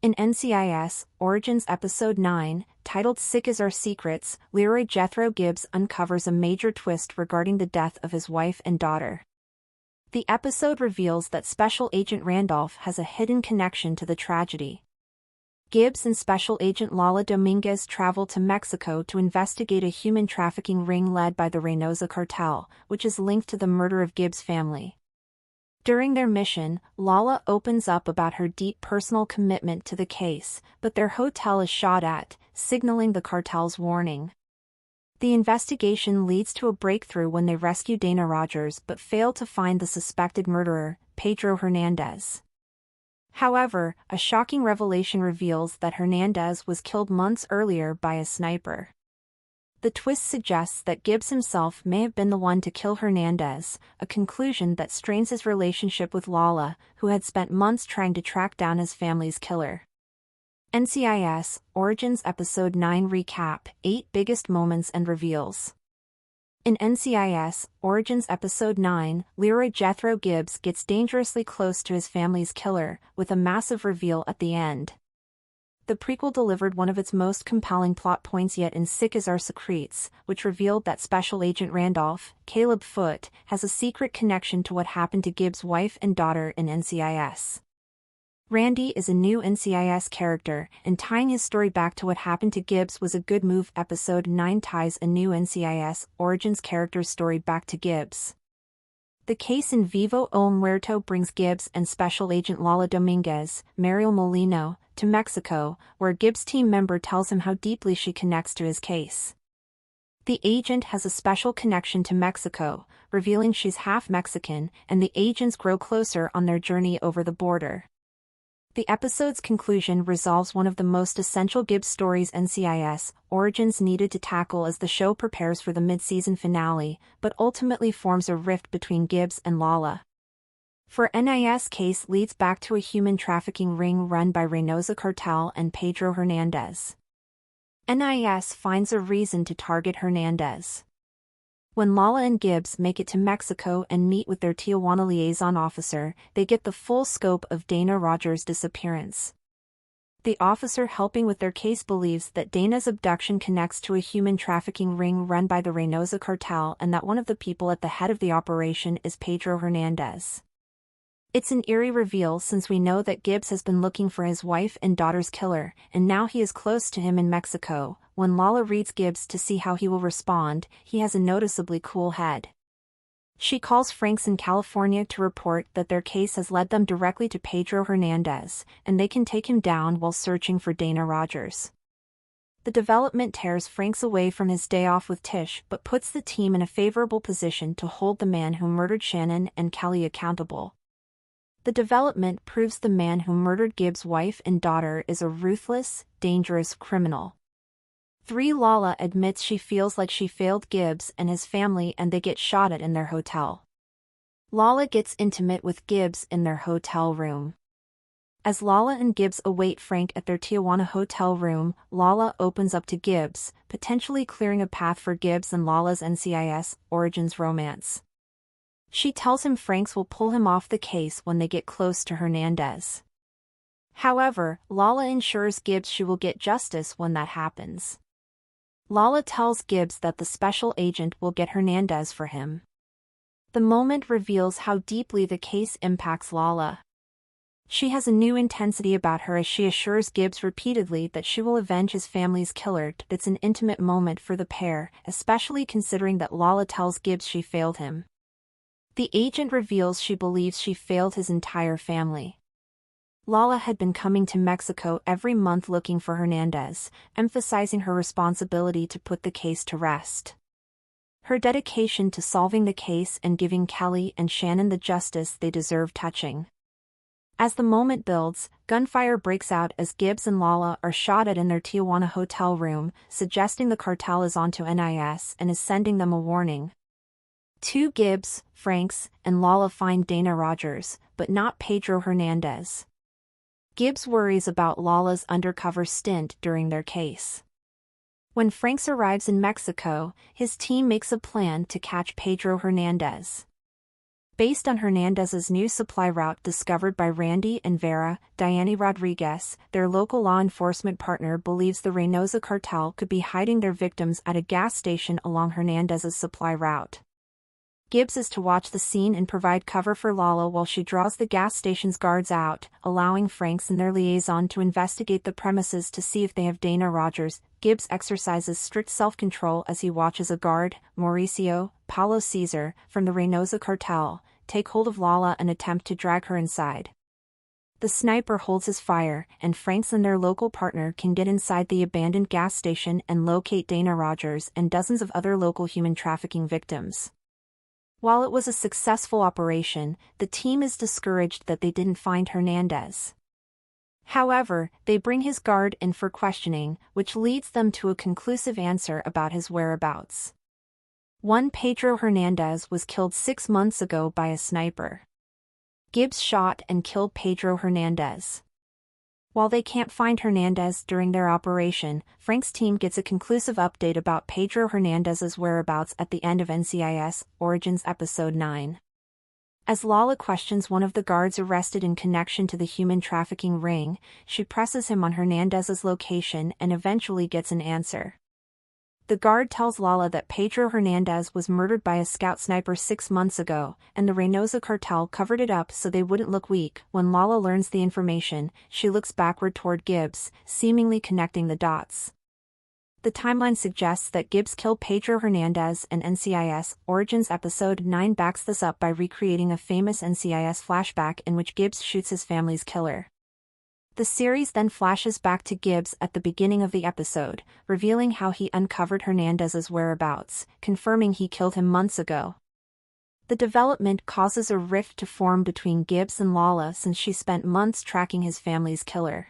In NCIS, Origins Episode 9, titled Sick as Our Secrets, Leroy Jethro Gibbs uncovers a major twist regarding the death of his wife and daughter. The episode reveals that Special Agent Randolph has a hidden connection to the tragedy. Gibbs and Special Agent Lala Dominguez travel to Mexico to investigate a human trafficking ring led by the Reynosa cartel, which is linked to the murder of Gibbs' family. During their mission, Lala opens up about her deep personal commitment to the case, but their hotel is shot at, signaling the cartel's warning. The investigation leads to a breakthrough when they rescue Dana Rogers but fail to find the suspected murderer, Pedro Hernandez. However, a shocking revelation reveals that Hernandez was killed months earlier by a sniper. The twist suggests that Gibbs himself may have been the one to kill Hernandez, a conclusion that strains his relationship with Lala, who had spent months trying to track down his family's killer. NCIS, Origins Episode 9 Recap, 8 Biggest Moments and Reveals. In NCIS, Origins Episode 9, Leroy Jethro Gibbs gets dangerously close to his family's killer, with a massive reveal at the end. The prequel delivered one of its most compelling plot points yet in Sick as Our Secrets, which revealed that Special Agent Randolph, Caleb Foote, has a secret connection to what happened to Gibbs' wife and daughter in NCIS. Randy is a new NCIS character, and tying his story back to what happened to Gibbs was a good move. Episode 9 ties a new NCIS Origins character's story back to Gibbs. The case in Vivo o Muerto brings Gibbs and Special Agent Lala Dominguez, Mariel Molino, to Mexico, where Gibbs' team member tells him how deeply she connects to his case. The agent has a special connection to Mexico, revealing she's half Mexican, and the agents grow closer on their journey over the border. The episode's conclusion resolves one of the most essential Gibbs stories NCIS Origins needed to tackle as the show prepares for the mid-season finale, but ultimately forms a rift between Gibbs and Lala. For NIS case leads back to a human trafficking ring run by Reynosa cartel and Pedro Hernandez. NIS finds a reason to target Hernandez. When Lala and Gibbs make it to Mexico and meet with their Tijuana liaison officer, they get the full scope of Dana Rogers' disappearance. The officer helping with their case believes that Dana's abduction connects to a human trafficking ring run by the Reynosa cartel and that one of the people at the head of the operation is Pedro Hernandez. It's an eerie reveal since we know that Gibbs has been looking for his wife and daughter's killer, and now he is close to him in Mexico. When Lala reads Gibbs to see how he will respond, he has a noticeably cool head. She calls Franks in California to report that their case has led them directly to Pedro Hernandez, and they can take him down while searching for Dana Rogers. The development tears Franks away from his day off with Tish but puts the team in a favorable position to hold the man who murdered Shannon and Kelly accountable. The development proves the man who murdered Gibbs' wife and daughter is a ruthless, dangerous criminal. 3 Lala admits she feels like she failed Gibbs and his family and they get shot at in their hotel. Lala gets intimate with Gibbs in their hotel room. As Lala and Gibbs await Frank at their Tijuana hotel room, Lala opens up to Gibbs, potentially clearing a path for Gibbs and Lala's NCIS Origins romance. She tells him Franks will pull him off the case when they get close to Hernandez. However, Lala ensures Gibbs she will get justice when that happens. Lala tells Gibbs that the special agent will get Hernandez for him. The moment reveals how deeply the case impacts Lala. She has a new intensity about her as she assures Gibbs repeatedly that she will avenge his family's killer. It's an intimate moment for the pair, especially considering that Lala tells Gibbs she failed him. The agent reveals she believes she failed his entire family. Lala had been coming to Mexico every month looking for Hernandez, emphasizing her responsibility to put the case to rest. Her dedication to solving the case and giving Kelly and Shannon the justice they deserve touching. As the moment builds, gunfire breaks out as Gibbs and Lala are shot at in their Tijuana hotel room, suggesting the cartel is onto NIS and is sending them a warning. 2 Gibbs, Franks, and Lala find Dana Rogers, but not Pedro Hernandez. Gibbs worries about Lala's undercover stint during their case. When Franks arrives in Mexico, his team makes a plan to catch Pedro Hernandez. Based on Hernandez's new supply route discovered by Randy and Vera, Diane Rodriguez, their local law enforcement partner believes the Reynosa cartel could be hiding their victims at a gas station along Hernandez's supply route. Gibbs is to watch the scene and provide cover for Lala while she draws the gas station's guards out, allowing Franks and their liaison to investigate the premises to see if they have Dana Rogers. Gibbs exercises strict self-control as he watches a guard, Mauricio, Paulo Cesar, from the Reynosa cartel, take hold of Lala and attempt to drag her inside. The sniper holds his fire, and Franks and their local partner can get inside the abandoned gas station and locate Dana Rogers and dozens of other local human trafficking victims. While it was a successful operation, the team is discouraged that they didn't find Hernandez. However, they bring his guard in for questioning, which leads them to a conclusive answer about his whereabouts. One Pedro Hernandez was killed 6 months ago by a sniper. Gibbs shot and killed Pedro Hernandez. While they can't find Hernandez during their operation, Frank's team gets a conclusive update about Pedro Hernandez's whereabouts at the end of NCIS Origins Episode 9. As Lala questions one of the guards arrested in connection to the human trafficking ring, she presses him on Hernandez's location and eventually gets an answer. The guard tells Lala that Pedro Hernandez was murdered by a scout sniper 6 months ago, and the Reynosa cartel covered it up so they wouldn't look weak. When Lala learns the information, she looks backward toward Gibbs, seemingly connecting the dots. The timeline suggests that Gibbs killed Pedro Hernandez, and NCIS Origins Episode 9 backs this up by recreating a famous NCIS flashback in which Gibbs shoots his family's killer. The series then flashes back to Gibbs at the beginning of the episode, revealing how he uncovered Hernandez's whereabouts, confirming he killed him months ago. The development causes a rift to form between Gibbs and Lala since she spent months tracking his family's killer.